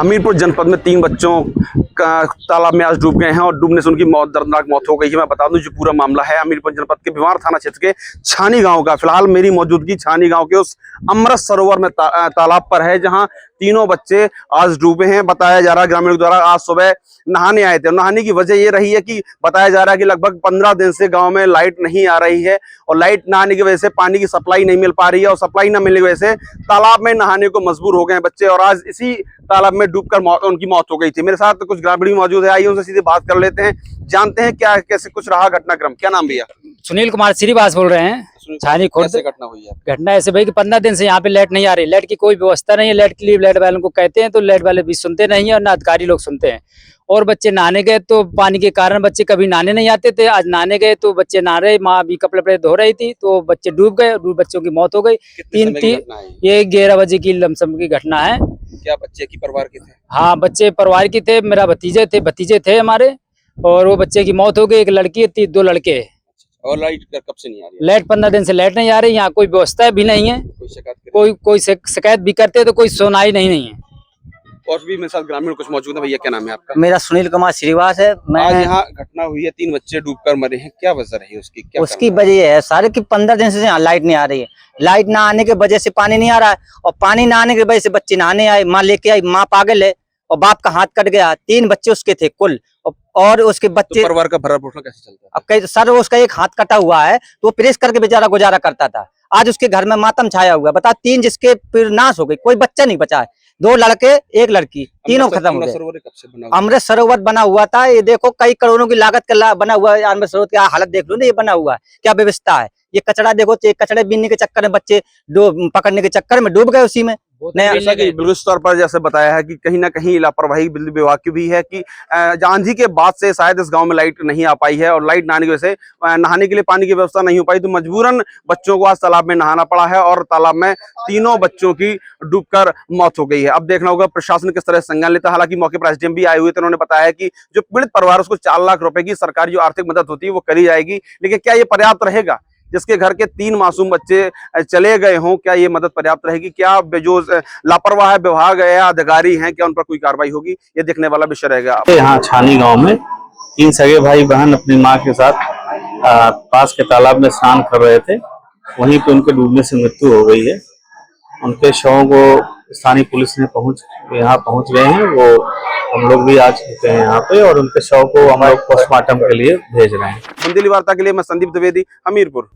हमीरपुर जनपद में 3 बच्चों का तालाब में आज डूब गए हैं और डूबने से उनकी दर्दनाक मौत हो गई है। मैं बता दूं जो पूरा मामला है हमीरपुर जनपद के भिवार थाना क्षेत्र के छानी गांव का। फिलहाल मेरी मौजूदगी छानी गांव के उस अमृत सरोवर में तालाब पर है जहां तीनों बच्चे आज डूबे हैं। बताया जा रहा है ग्रामीणों द्वारा आज सुबह नहाने आए थे। नहाने की वजह ये रही है कि बताया जा रहा है कि लगभग 15 दिन से गांव में लाइट नहीं आ रही है और लाइट ना आने की वजह से पानी की सप्लाई नहीं मिल पा रही है और सप्लाई ना मिलने की वजह से तालाब में नहाने को मजबूर हो गए हैं बच्चे और आज इसी तालाब में डूबकर उनकी मौत हो गई थी। मेरे साथ कुछ ग्रामीण मौजूद है, आइए उनसे सीधे बात कर लेते हैं, जानते हैं क्या कैसे कुछ रहा घटनाक्रम। क्या नाम भैया? सुनील कुमार श्रीवास बोल रहे हैं छानी खुर्द। कैसे घटना हुई है? घटना ऐसे भाई कि 15 दिन से यहाँ पे लाइट नहीं आ रही, लाइट की कोई व्यवस्था नहीं है। लाइट के लिए लाइट वालों को कहते हैं तो लाइट वाले भी सुनते नहीं है और ना अधिकारी लोग सुनते हैं। और बच्चे नहाने गए तो पानी के कारण बच्चे कभी नहाने नहीं आते थे, आज नहाने गए तो बच्चे नहा रहे, माँ भी कपड़े धो रही थी तो बच्चे डूब गए, बच्चों की मौत हो गई। ये 11 बजे की लमसम की घटना है। क्या बच्चे की परिवार के थे? हाँ, बच्चे परिवार की थे, मेरा भतीजे थे हमारे, और वो बच्चे की मौत हो गई। एक लड़की थी, 2 लड़के। और लाइट कब से नहीं आ रही है? लाइट 15 दिन से लाइट नहीं आ रही, यहाँ कोई व्यवस्था भी नहीं है। कोई शिकायत भी करते हैं तो कोई सुनाई नहीं है। और भी मेरे साथ ग्रामीण कुछ मौजूद है। भैया क्या नाम है आपका? मेरा सुनील कुमार श्रीवास है। आज यहाँ घटना हुई है, 3 बच्चे डूबकर मरे हैं, क्या वजह रही उसकी? उसकी वजह है सारे की 15 दिन से यहाँ लाइट नहीं आ रही है। लाइट ना आने की वजह से पानी नहीं आ रहा है और पानी ना आने की वजह से बच्चे नहाने आए, माँ लेके आई, माँ पागल है और बाप का हाथ कट गया। 3 बच्चे उसके थे कुल और उसके बच्चे। तो परिवार का भरण पोषण कैसे चलता है? अब सर उसका एक हाथ कटा हुआ है तो वो प्रेस करके बेचारा गुजारा करता था। आज उसके घर में मातम छाया हुआ है। बता 3 जिसके फिर नाश हो गई, कोई बच्चा नहीं बचा है। 2 लड़के 1 लड़की, तीनों खत्म हो गए। अमृत सरोवर बना हुआ था, ये देखो कई करोड़ों की लागत का बना हुआ है। अमृत सरोवर की हालत देख लो ना, ये बना हुआ है, क्या व्यवस्था है। ये कचरा देखो, कचड़े बीनने के चक्कर में बच्चे पकड़ने के चक्कर में डूब गए उसी में। बिल्कुल तौर पर जैसे बताया है कि कहीं ना कहीं लापरवाही बिजली विभाग की भी है कि आंधी के बाद से शायद इस गांव में लाइट नहीं आ पाई है और लाइट ना आने की वजह से नहाने के लिए पानी की व्यवस्था नहीं हो पाई, तो मजबूरन बच्चों को आज तालाब में नहाना पड़ा है और तालाब में तीनों बच्चों की डूबकर मौत हो गई है। अब देखना होगा प्रशासन किस तरह से संज्ञान लेता है। हालांकि मौके पर एसडीएम भी आए हुए थे, उन्होंने बताया कि जो पीड़ित परिवार उसको 4 लाख रुपए की सरकारी जो आर्थिक मदद होती है वो करी जाएगी, लेकिन क्या ये पर्याप्त रहेगा? जिसके घर के 3 मासूम बच्चे चले गए हों, क्या ये मदद पर्याप्त रहेगी? क्या जो लापरवाह विभाग या अधिकारी हैं, क्या उन पर कोई कार्रवाई होगी? ये देखने वाला विषय रहेगा। यहाँ छानी गांव में 3 सगे भाई बहन अपनी मां के साथ पास के तालाब में स्नान कर रहे थे, वहीं पे उनके डूबने से मृत्यु हो गई है। उनके शवों को स्थानीय पुलिस ने यहाँ पहुंच गए हैं। वो हम लोग भी आ चुके हैं यहाँ पे और उनके शव को हमारे पोस्टमार्टम के लिए भेज रहे हैं। बुंदेली वार्ता के लिए मैं संदीप द्विवेदी, हमीरपुर।